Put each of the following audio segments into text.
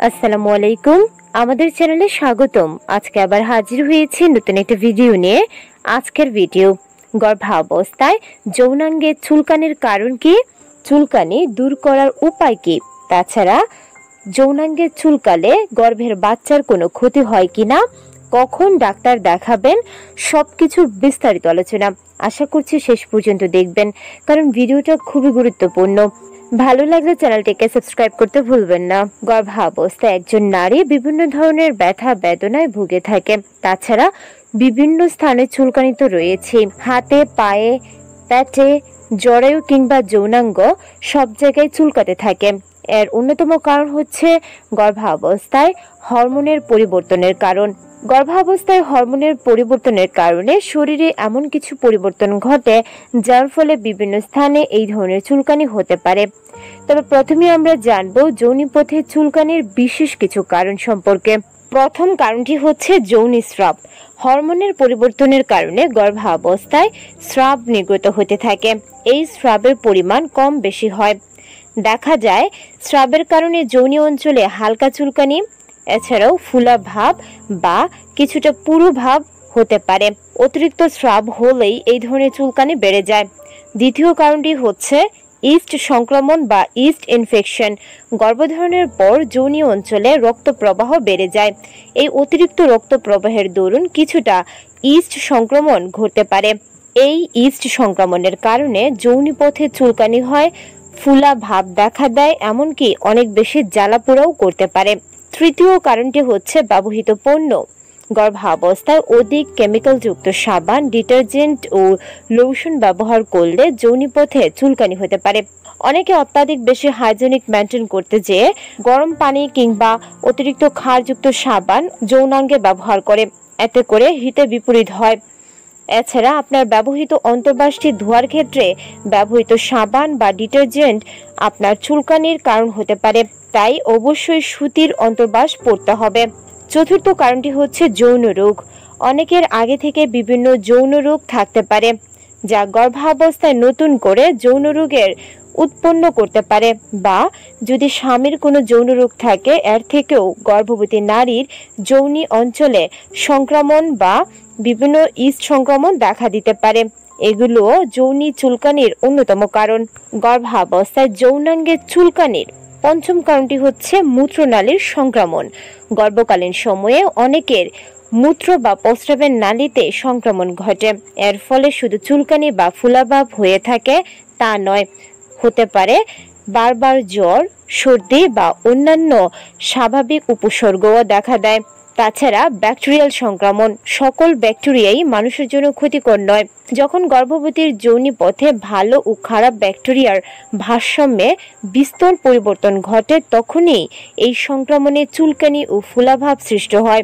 আসসালামু আলাইকুম। আমাদের চ্যানেলে স্বাগতম। আজকে আবার হাজির হয়েছি নতুন একটা ভিডিও নিয়ে। আজকের ভিডিও গর্ভাবস্থায় যৌনাঙ্গে চুলকানির কারণ কি, চুলকানি দূর করার উপায় কি, তাছাড়া যৌনাঙ্গে চুলকালে গর্ভের বাচ্চার কোনো ক্ষতি হয় কিনা, কখন ডাক্তার দেখাবেন, সবকিছুর বিস্তারিত আলোচনা। আশা করছি শেষ পর্যন্ত দেখবেন, কারণ ভিডিওটা খুবই গুরুত্বপূর্ণ। ভালো লাগলে চ্যানেলটিকে সাবস্ক্রাইব করতে ভুলবেন না। গর্ভাবস্থায় একজন নারী বিভিন্ন ধরনের ব্যথা বেদনায় ভুগে থাকে। তাছাড়া বিভিন্ন স্থানে চুলকানি তো রয়েছে, হাতে, পায়ে, পেটে, জরায়ু কিংবা যৌনাঙ্গ সব জায়গায় চুলকাতে থাকে। এর অন্যতম কারণ হচ্ছে গর্ভাবস্থায় হরমোনের পরিবর্তনের কারণ। গর্ভাবস্থায় হরমোনের পরিবর্তনের কারণে শরীরে এমন কিছু পরিবর্তন ঘটে যার ফলে বিভিন্ন স্থানে এই ধরনের চুলকানি হতে পারে। তবে প্রথমে আমরা জানবো যোনিপথে চুলকানির বিশেষ কিছু কারণ সম্পর্কে। প্রথম কারণটি হচ্ছে যৌনিস্রাব। হরমোনের পরিবর্তনের কারণে গর্ভাবস্থায় স্রাব নির্গত হতে থাকে। এই স্রাবের পরিমাণ কম বেশি হয়। দেখা যায় স্রাবের কারণে যৌনি অঞ্চলে হালকা চুলকানি, এছাড়াও ফুলা ভাব বা কিছুটা পুরু ভাব হতে পারে। অতিরিক্ত স্রাব হলেই এই ধরনের চুলকানি বেড়ে যায়। দ্বিতীয় কারণটি হচ্ছে ইস্ট সংক্রমণ বা ইস্ট ইনফেকশন। গর্ভধারণের পর যৌনি অঞ্চলে রক্ত প্রবাহ বেড়ে যায়। এই অতিরিক্ত রক্ত প্রবাহের দরুন কিছুটা ইস্ট সংক্রমণ ঘটতে পারে। এই ইস্ট সংক্রমণের কারণে যৌনিপথে চুলকানি হয়, ফুলা ভাব দেখা দেয়, এমনকি অনেক বেশি জ্বালাপোড়াও করতে পারে। তৃতীয় কারণটি হচ্ছে ব্যবহৃত পণ্য। গর্ভাবস্থায় অধিক কেমিক্যালযুক্ত সাবান, ডিটারজেন্ট ও লোশন ব্যবহার করলে যৌনিপথে চুলকানি হতে পারে। অনেকে অত্যাধিক বেশি হাইজেনিক মেনটেন করতে যেয়ে গরম পানি কিংবা অতিরিক্ত ক্ষারযুক্ত সাবান যৌনাঙ্গে ব্যবহার করে। এতে করে হিতে বিপরীত হয়। এছাড়া আপনার ব্যবহৃত অন্তর্বাসটি ধোয়ার ক্ষেত্রে ব্যবহৃত সাবান বা ডিটারজেন্ট আপনার চুলকানির কারণ হতে পারে। তাই অবশ্যই সুতির অন্তর্বাস পরতে হবে। চতুর্থ কারণটি হচ্ছে যৌন রোগ। অনেকের আগে থেকে বিভিন্ন যৌন রোগ থাকতে পারে, যা গর্ভাবস্থায় নতুন করে যৌন রোগের উৎপন্ন করতে পারে, বা যদি স্বামীর কোনো যৌন রোগ থাকে এর থেকেও গর্ভবতী নারীর যৌনি অঞ্চলে সংক্রমণ বা বিভিন্ন ইস্ট সংক্রমণ দেখা দিতে পারে। এগুলো যৌনি চুলকানির অন্যতম কারণ। গর্ভাবস্থায় যৌনাঙ্গে চুলকানির পঞ্চম কারণটি হচ্ছে মূত্রনালীর সংক্রমণ। গর্ভকালীন সময়ে অনেকের মূত্র বা প্রস্রাবের নালীতে সংক্রমণ ঘটে। এর ফলে শুধু চুলকানি বা ফুলাভাব হয়ে থাকে তা নয়, হতে পারে বারবার জ্বর, সর্দি বা অন্যান্য স্বাভাবিক উপসর্গও দেখা দেয়। তাছাড়া ব্যাকটেরিয়াল সংক্রমণ। সকল ব্যাকটেরিয়াই মানুষের জন্য ক্ষতিকর নয়। যখন গর্ভবতীর যৌনি পথে ভালো ও খারাপ ব্যাকটেরিয়ার ভারসাম্যে বিস্তর পরিবর্তন ঘটে, তখনই এই সংক্রমণে চুলকানি ও ফুলাভাব সৃষ্টি হয়।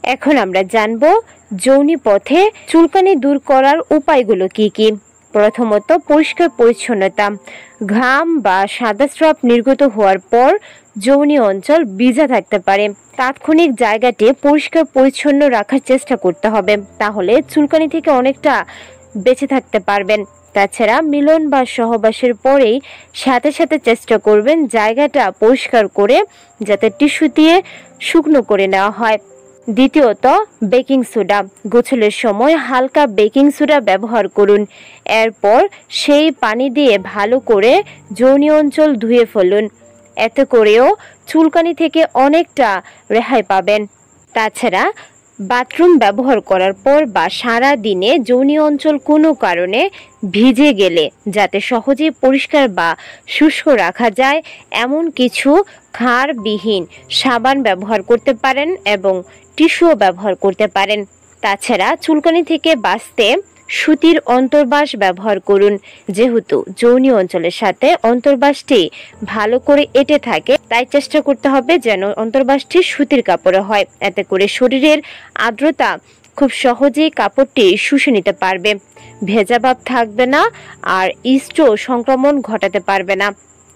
এখন আমরা জানব যৌনি পথে চুলকানি দূর করার উপায়গুলো কি কি। প্রথমত, পরিষ্কার পরিচ্ছন্নতা। ঘাম বা সাদা স্রাব নির্গত হওয়ার পর যৌনি অঞ্চল ভিজা থাকতে পারে। তাৎক্ষণিক জায়গাটি পরিষ্কার পরিচ্ছন্ন রাখার চেষ্টা করতে হবে, তাহলে চুলকানি থেকে অনেকটা বেঁচে থাকতে পারবেন। তাছাড়া মিলন বা সহবাসের পরেই সাথে সাথে চেষ্টা করবেন জায়গাটা পরিষ্কার করে, যাতে টিস্যু দিয়ে শুকনো করে নেওয়া হয়। দ্বিতীয়ত, বেকিং সোডা। গোসলের সময় হালকা বেকিং সোডা ব্যবহার করুন। এরপর সেই পানি দিয়ে ভালো করে যৌনি অঞ্চল ধুয়ে ফেলুন। এতে করেও চুলকানি থেকে অনেকটা রেহাই পাবেন। তাছাড়া বাথরুম ব্যবহার করার পর বা সারা দিনে যৌনি অঞ্চল কোনো কারণে ভিজে গেলে যাতে সহজেই পরিষ্কার বা শুষ্ক রাখা যায় এমন কিছু ক্ষারবিহীন সাবান ব্যবহার করতে পারেন এবং টিস্যুও ব্যবহার করতে পারেন। তাছাড়া চুলকানি থেকে বাঁচতে সুতির অন্তর্বাস ব্যবহার করুন। যেহেতু যৌনি অঞ্চলের সাথে অন্তর্বাসটি ভালো করে এঁটে থাকে, তাই চেষ্টা করতে হবে যেন অন্তর্বাসটি সুতির কাপড়ে হয়। এতে করে শরীরের আর্দ্রতা খুব সহজেই কাপড়টি শুষে নিতে পারবে, ভেজা ভাব থাকবে না, আর ইস্ট সংক্রমণ ঘটাতে পারবে না।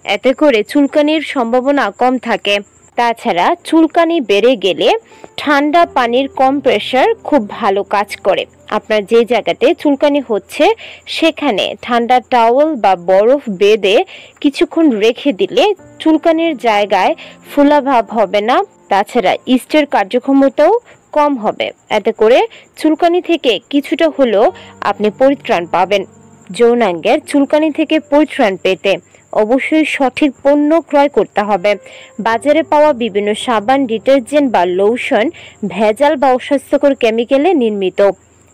এতে করে চুলকানির সম্ভাবনা কম থাকে। তাছাড়া চুলকানি বেড়ে গেলে ঠান্ডা পানির কম্প্রেসার খুব ভালো কাজ করে। আপনার যে জায়গাতে চুলকানি হচ্ছে সেখানে ঠান্ডা টাওয়েল বা বরফ বেঁধে কিছুক্ষণ রেখে দিলে চুলকানির জায়গায় ফোলা ভাব হবে না। তাছাড়া ইস্টের কার্যক্ষমতাও কম হবে। এতে করে চুলকানি থেকে কিছুটা হলেও আপনি পরিত্রাণ পাবেন। যৌনাঙ্গের চুলকানি থেকে পরিত্রাণ পেতে অবশ্যই সঠিক পণ্য ক্রয় করতে হবে। বাজারে পাওয়া বিভিন্ন সাবান, ডিটারজেন্ট বা লোশন ভেজাল বা অস্বাস্থ্যকর কেমিক্যালে নির্মিত।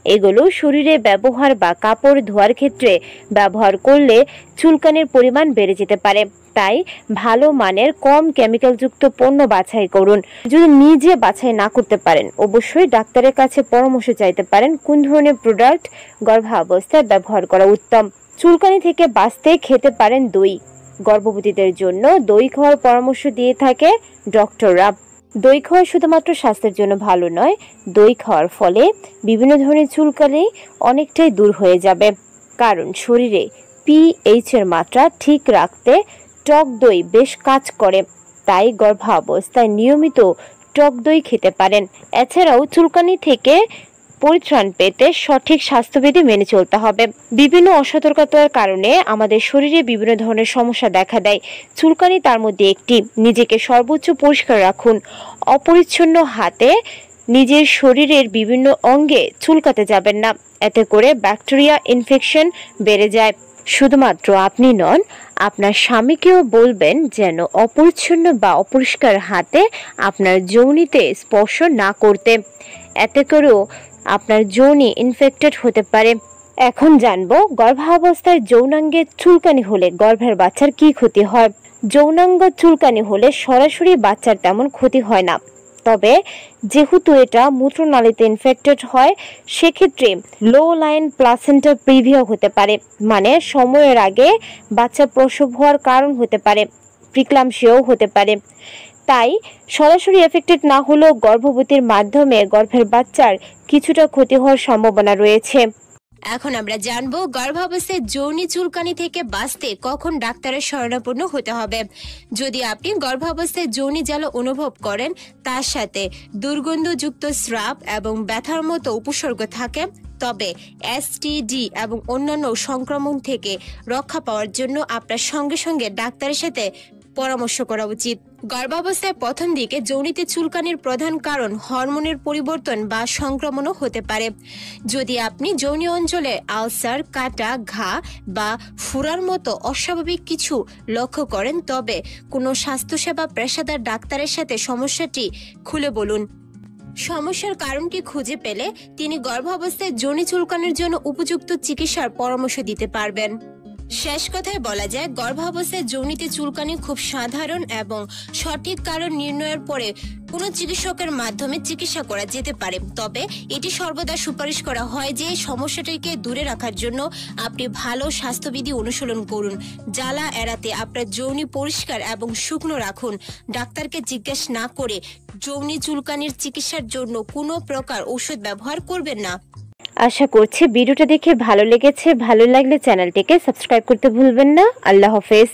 এগুলো শরীরে ব্যবহার বা কাপড় ধোয়ার ক্ষেত্রে ব্যবহার করলে চুলকানির পরিমাণ বেড়ে যেতে পারে। তাই ভালো মানের কম কেমিক্যালযুক্ত পণ্য বাছাই করুন। যদি নিজে বাছাই না করতে পারেন অবশ্যই ডাক্তারের কাছে পরামর্শ চাইতে পারেন কোন ধরনের প্রোডাক্ট গর্ভাবস্থায় ব্যবহার করা উত্তম। চুলকানি থেকে বাঁচতে খেতে পারেন দই। গর্ভবতীদের জন্য দই খাওয়ার পরামর্শ দিয়ে থাকে ডক্টররা। দই খাওয়া শুধুমাত্র স্বাস্থ্যের জন্য ভালো নয়, দই খাওয়ার ফলে বিভিন্ন ধরনের চুলকানি অনেকটাই দূর হয়ে যাবে। কারণ শরীরে পিএইচ এর মাত্রা ঠিক রাখতে টক দই বেশ কাজ করে। তাই গর্ভাবস্থায় নিয়মিত টক দই খেতে পারেন। এছাড়াও চুলকানি থেকে পরিত্রাণ পেতে সঠিক স্বাস্থ্যবিধি মেনে চলতে হবে। বিভিন্ন অসতর্কতার কারণে আমাদের শরীরে বিভিন্ন ধরনের সমস্যা দেখা দেয়। চুলকানি তার মধ্যে একটি। নিজেকে সর্বোচ্চ পরিষ্কার রাখুন। অপরিচ্ছন্ন হাতে নিজের শরীরের বিভিন্ন অঙ্গে চুলকাতে যাবেন না। এতে করে ব্যাকটেরিয়া ইনফেকশন বেড়ে যায়। শুধুমাত্র আপনি নন, আপনার স্বামীকেও বলবেন যেন অপরিচ্ছন্ন বা অপরিষ্কার হাতে আপনার যৌনিতে স্পর্শ না করতে। এতে করেও আপনার যৌনি ইনফেক্টেড হতে পারে। এখন জানবো গর্ভাবস্থায় যৌনাঙ্গে চুলকানি হলে গর্ভের বাচ্চার কি ক্ষতি হয়। যৌনাঙ্গ চুলকানি হলে সরাসরি বাচ্চার তেমন ক্ষতি হয় না, তবে যেহেতু এটা মূত্রনালীতে ইনফেক্টেড হয় সেক্ষেত্রে লো লাইন প্লাসেন্টা প্রিভিয়া হতে পারে, মানে সময়ের আগে বাচ্চা প্রসব হওয়ার কারণ হতে পারে, প্রিক্লাম্সিয়াও হতে পারে। তাই সরাসরি এফেক্টেড না হলেও গর্ভবতীর মাধ্যমে গর্ভের বাচ্চার কিছুটা ক্ষতি হওয়ার সম্ভাবনা রয়েছে। এখন আমরা জানবো গর্ভাবস্থায় যৌনি চুলকানি থেকে বাঁচতে কখন ডাক্তারের শরণাপন্ন হতে হবে। যদি আপনি গর্ভাবস্থায় যৌনি জ্বালা অনুভব করেন, তার সাথে দুর্গন্ধযুক্ত স্রাব এবং ব্যথার মতো উপসর্গ থাকে, তবে এসটিডি এবং অন্যান্য সংক্রমণ থেকে রক্ষা পাওয়ার জন্য আপনার সঙ্গে সঙ্গে ডাক্তারের সাথে পরামর্শ করা উচিত। গর্ভাবস্থায় প্রথম দিকে যৌনিতে চুলকানির প্রধান কারণ হরমোনের পরিবর্তন বা সংক্রমণও হতে পারে। যদি আপনি যৌনি অঞ্চলে আলসার, কাটা, ঘা বা ফুরার মতো অস্বাভাবিক কিছু লক্ষ্য করেন, তবে কোনো স্বাস্থ্যসেবা পেশাদার ডাক্তারের সাথে সমস্যাটি খুলে বলুন। সমস্যার কারণটি খুঁজে পেলে তিনি গর্ভাবস্থায় যৌনি চুলকানির জন্য উপযুক্ত চিকিৎসার পরামর্শ দিতে পারবেন। শেষ কথায় বলা যায়, গর্ভাবস্থায় যৌনিতে চুলকানি খুব সাধারণ এবং সঠিক কারণ নির্ণয়ের পরে কোনো চিকিৎসকের মাধ্যমে চিকিৎসা করা যেতে পারে। তবে এটি সর্বদা সুপারিশ করা হয় যে সমস্যাটিকে দূরে রাখার জন্য আপনি ভালো স্বাস্থ্যবিধি অনুসরণ করুন। জ্বালা এড়াতে আপনার যৌনি পরিষ্কার এবং শুকনো রাখুন। ডাক্তারকে জিজ্ঞেস না করে যৌনি চুলকানির চিকিৎসার জন্য কোনো প্রকার ঔষধ ব্যবহার করবেন না। আশা করছি ভিডিওটা দেখে ভালো লেগেছে। ভালো লাগলে চ্যানেলটিকে সাবস্ক্রাইব করতে ভুলবেন না। আল্লাহ হাফেজ।